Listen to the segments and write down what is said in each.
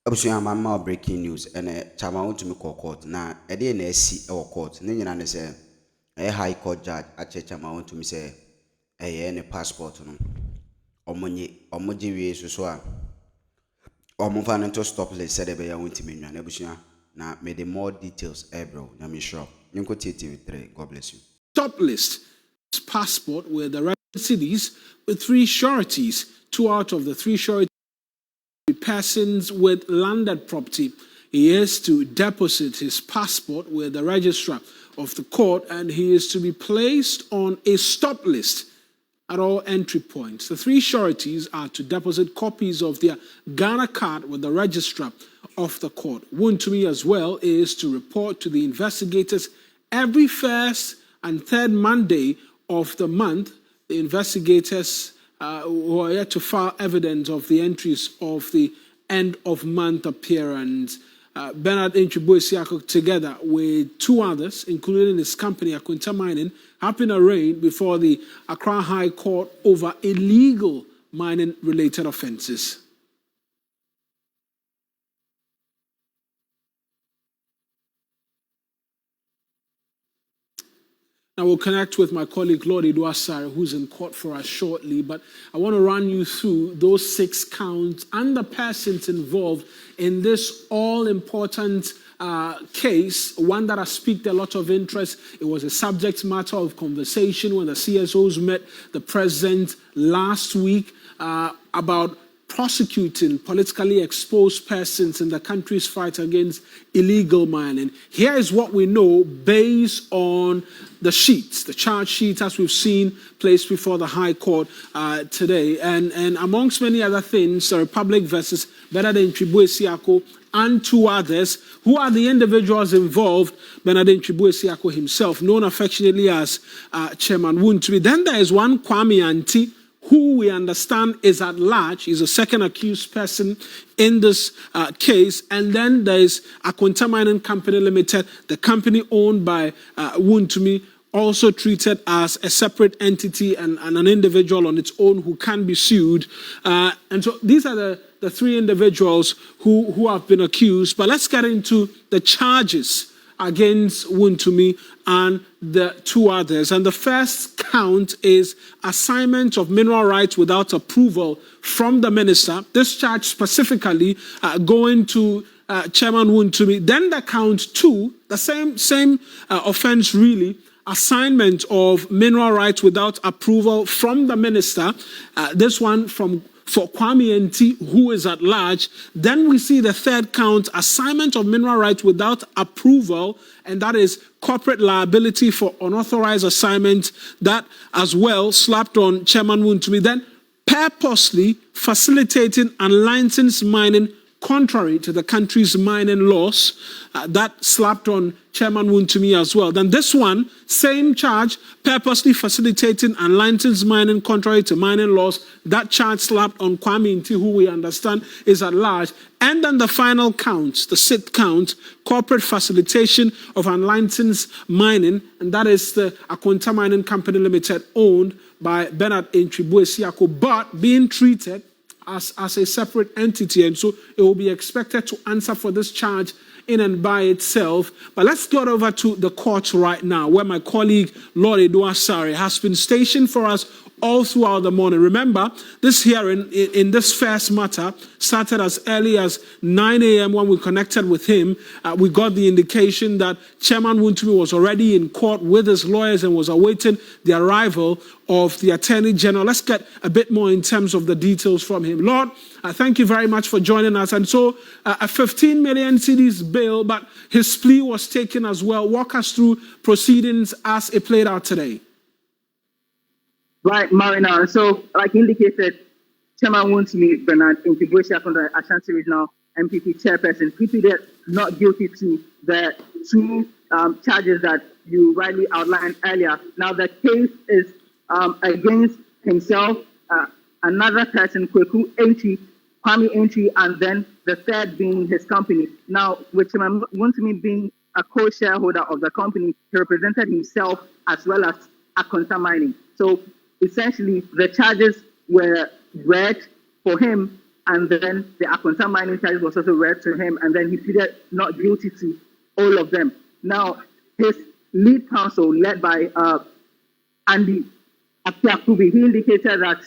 Abusua mama breaking news and chama Wontumi call court na ede na esi e court ne nyina ne say high court judge ache chama Wontumi say ne passport no omonye wie so a omonfa no to stop list said be ya Wontumi nwa na abusua na me the more details bro na me sure nko TV3. God bless you. Stop list passport where the cities with 3 sureties. 2 out of the 3 sureties persons with landed property. He is to deposit his passport with the registrar of the court, and he is to be placed on a stop list at all entry points. The 3 sureties are to deposit copies of their Ghana card with the registrar of the court. Wontumi as well is to report to the investigators every first and third Monday of the month. The investigators who are yet to file evidence of the entries of the end of month appearance. Bernard Nchibuesiako, together with 2 others, including his company, Akroma Mining, have been arraigned before the Accra High Court over illegal mining-related offences. Now we'll connect with my colleague Lord Edwasare, who's in court for us shortly, but I want to run you through those 6 counts and the persons involved in this all-important case, one that has piqued a lot of interest. It was a subject matter of conversation when the CSOs met the president last week about prosecuting politically exposed persons in the country's fight against illegal mining. Here is what we know based on the sheets, the charge sheets, as we've seen placed before the High Court today. And amongst many other things, the Republic versus Bernard Nchibuesiako and 2 others. Who are the individuals involved? Bernard Nchibuesiako himself, known affectionately as Chairman Wontumi. Then there is one Kwame Anti, who we understand is at large. He's a second accused person in this case. And then there is Akroma Mining Company Limited, the company owned by Wontumi, also treated as a separate entity and an individual on its own who can be sued. And so these are the 3 individuals who have been accused. But let's get into the charges against Wontumi and the 2 others. And the first count is assignment of mineral rights without approval from the minister. This charge specifically going to Chairman Wontumi. Then the count 2, the same offense really, assignment of mineral rights without approval from the minister. This one for Kwame Nti, who is at large. Then we see the third count, assignment of mineral rights without approval, and that is corporate liability for unauthorized assignment. That as well slapped on Chairman Wontumi. Then purposely facilitating unlicensed mining contrary to the country's mining laws. That slapped on Chairman Wontumi as well. Then this one, same charge, purposely facilitating unlicensed mining contrary to mining laws. That charge slapped on Kwame Nti, who we understand is at large. And then the final count, the 6th count, corporate facilitation of unlicensed mining, and that is the Akroma Mining Company Limited, owned by Bernard Nchibuesiako, but being treated as a separate entity, and so it will be expected to answer for this charge in and by itself. But let's go over to the court right now, where my colleague Lord Edwasare has been stationed for us all throughout the morning. Remember, this hearing in this first matter started as early as 9 a.m. when we connected with him. We got the indication that Chairman Wontumi was already in court with his lawyers and was awaiting the arrival of the Attorney General. Let's get a bit more in terms of the details from him. Lord, thank you very much for joining us. And so a 15 million cedis bail, but his plea was taken as well. Walk us through proceedings as it played out today. Right, Marina. So, like indicated, Chairman Wontumi Bernard Nchibuesiako from the Ashanti Regional MPP chairperson pleaded not guilty to the 2 charges that you rightly outlined earlier. Now, the case is against himself, another person, Kwame Nti, and then the third being his company. Now, with Chairman Wontumi being a co-shareholder of the company, he represented himself as well as Akroma Mining. So, essentially, the charges were read for him and then the Akonta mining charges was also read to him, and then he pleaded not guilty to all of them. Now, his lead counsel, led by Andy Apiakubi, he indicated that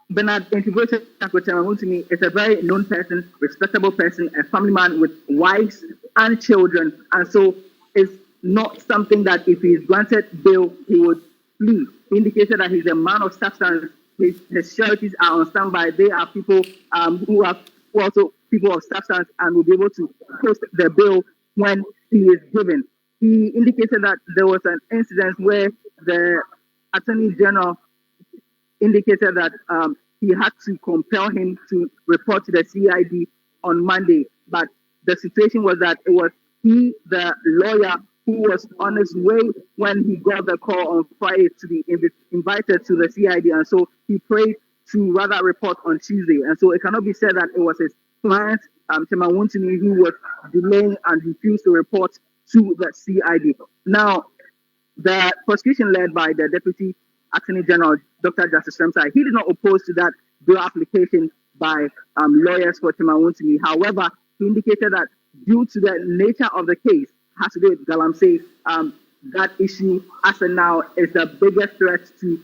Bernard Wontumi is a very known person, respectable person, a family man with wives and children, and so it's not something that if he is granted bail, he would flee. He indicated that he's a man of substance. His sureties are on standby. They are people who are also people of substance and will be able to post the bail when he is given. He indicated that there was an incident where the Attorney General indicated that he had to compel him to report to the CID on Monday. But the situation was that it was he, the lawyer, who was on his way when he got the call on Friday to be invited to the CID. And so he prayed to rather report on Tuesday. And so it cannot be said that it was his client, Chairman Wontumi, who was delaying and refused to report to the CID. Now, the prosecution led by the Deputy Attorney General, Dr. Justice Remsai, he did not oppose to that bail application by lawyers for Chairman Wontumi. However, he indicated that due to the nature of the case, has to do with Galamsey, that issue as of now is the biggest threat to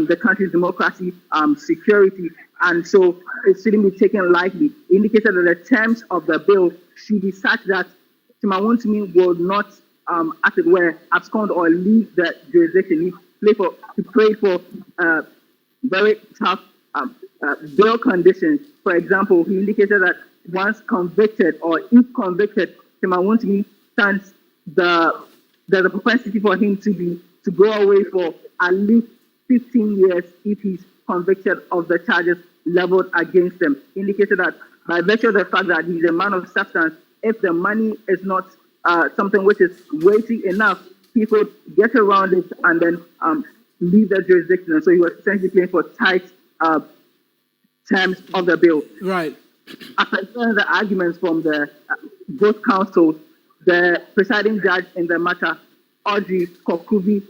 the country's democracy, security, and so it shouldn't be taken lightly. He indicated that the terms of the bill should be such that Chairman Wontumi will not, as it were, abscond or leave the jurisdiction. He prayed for very tough bail conditions. For example, he indicated that once convicted or if convicted, Chairman Wontumi stands there's a propensity for him to go away for at least 15 years if he's convicted of the charges leveled against him. He indicated that by virtue of the fact that he's a man of substance, if the money is not something which is weighty enough, he could get around it and then leave the jurisdiction. And so he was essentially playing for tight terms of the bill. Right. After hearing the arguments from the both counsels, the presiding judge in the matter, Audrey Kokuvi,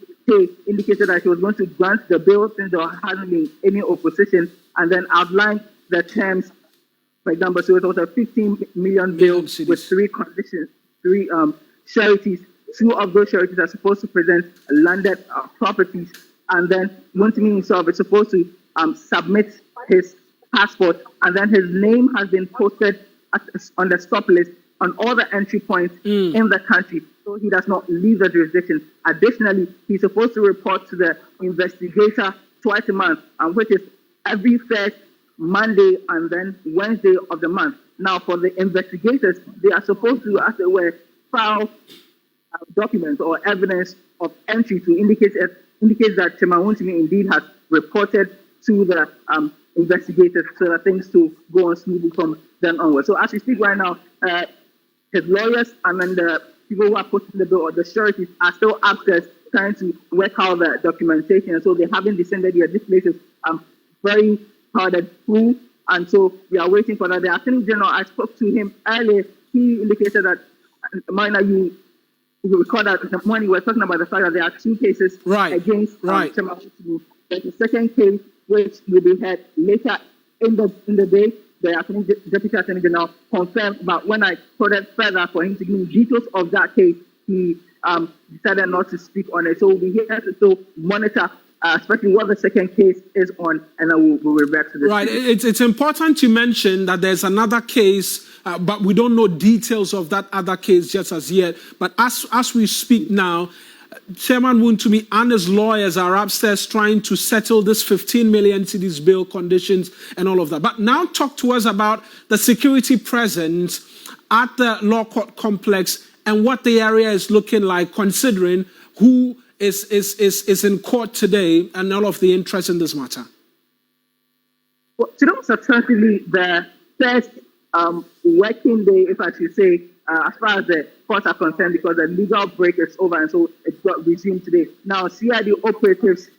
indicated that she was going to grant the bill since there hasn't been any opposition, and then outlined the terms. For example, so it was a 15 million bill with three conditions, three sureties. Two of those sureties are supposed to present landed properties, and then Wontumi himself is supposed to submit his passport, and then his name has been posted on the stop list on all the entry points in the country, so he does not leave the jurisdiction. Additionally, he's supposed to report to the investigator twice a month, which is every first Monday and then Wednesday of the month. Now, for the investigators, they are supposed to, as it were, file documents or evidence of entry to indicate that Chairman Wontumi indeed has reported to the investigators so that things to go on smoothly from then onward. So as we speak right now, his lawyers and then the people who are posting the bill or the sureties are still upstairs trying to work out the documentation. And so they haven't descended yet. This place is very crowded, full, and so we are waiting for that. The Attorney General, I spoke to him earlier. He indicated that, Minor, you recall that in the morning we were talking about the fact that there are two cases against Chairman Wontumi. There's a second case which will be heard later in the day. The Deputy Attorney General confirmed, but when I prodded further for him to give me details of that case, he decided not to speak on it. So we'll be here to monitor, especially what the second case is on, and then we'll revert to this. Right. It's important to mention that there's another case, but we don't know details of that other case just as yet. But as we speak now, Chairman Wontumi and his lawyers are upstairs trying to settle this 15 million cedis bail conditions and all of that. But now talk to us about the security presence at the law court complex and what the area is looking like, considering who is in court today and all of the interest in this matter. Well, today was certainly the first working day, if I should say, as far as the courts are concerned, because the legal break is over, and so it got resumed today. Now, CID operatives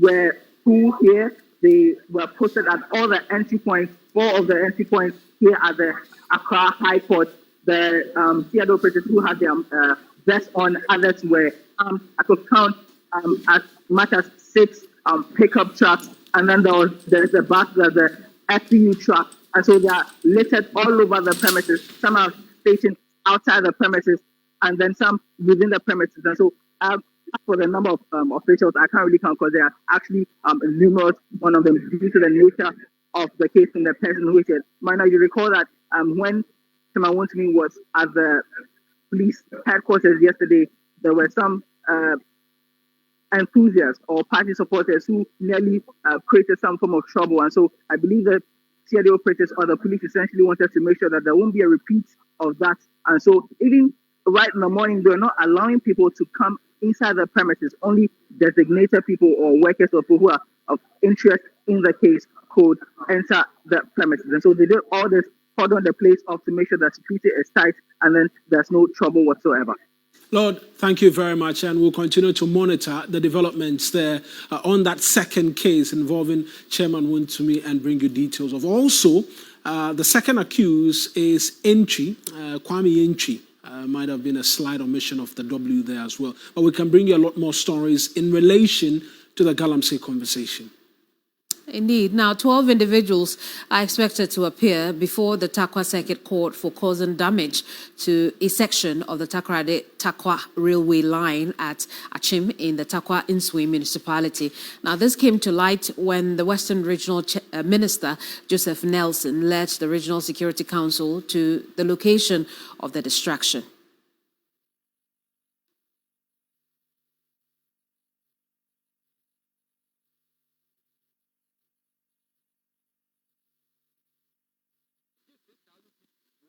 were full here. They were posted at all the entry points, 4 of the entry points here at the Accra High Court. The CID operatives who had their vests on, others were, I could count as much as 6 pickup trucks, and then there's a bus, the FPU truck, and so they are littered all over the premises. Some are stationed outside the premises, and then some within the premises. And so, for the number of officials, I can't really count because there are actually numerous. One of them due to the nature of the case and the person who is it. Now, you recall that when Wontumi was at the police headquarters yesterday, there were some enthusiasts or party supporters who nearly created some form of trouble. And so I believe that CID operators or the police essentially wanted to make sure that there won't be a repeat of that. And so even right in the morning, they're not allowing people to come inside the premises. Only designated people or workers or people who are of interest in the case could enter the premises. And so they did all this, cordon the place off to make sure that security is tight and then there's no trouble whatsoever. Lord, thank you very much, and we'll continue to monitor the developments there on that second case involving Chairman Wontumi and bring you details of. Also, the second accused is Enchi, Kwame Enchi. Might have been a slight omission of the W there as well. But we can bring you a lot more stories in relation to the Galamsey conversation. Indeed. Now, 12 individuals are expected to appear before the Takwa Circuit Court for causing damage to a section of the Takwa railway line at Achim in the Takwa Insui municipality. Now, this came to light when the Western Regional Minister, Joseph Nelson, led the Regional Security Council to the location of the distraction.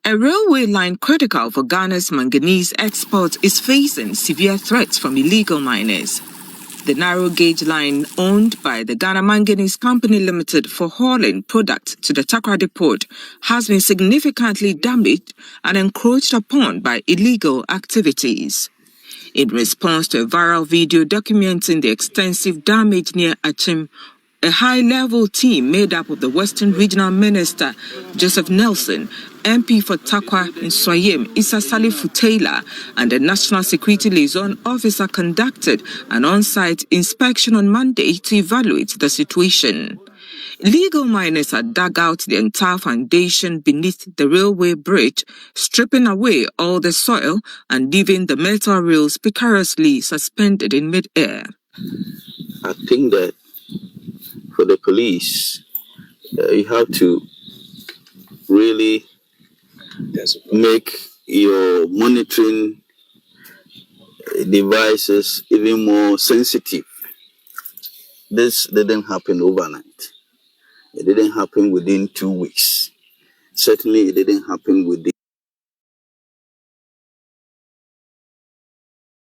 A railway line critical for Ghana's manganese exports is facing severe threats from illegal miners. The narrow gauge line owned by the Ghana Manganese Company Limited for hauling products to the Takoradi port has been significantly damaged and encroached upon by illegal activities. In response to a viral video documenting the extensive damage near Achim, a high-level team made up of the Western Regional Minister, Joseph Nelson, MP for Takwa Nswayim, Issa Salifu Taylor, and the National Security Liaison Officer conducted an on-site inspection on Monday to evaluate the situation. Illegal miners had dug out the entire foundation beneath the railway bridge, stripping away all the soil and leaving the metal rails precariously suspended in mid-air. I think that for the police, you have to really make your monitoring devices even more sensitive. This didn't happen overnight. It didn't happen within 2 weeks. Certainly, it didn't happen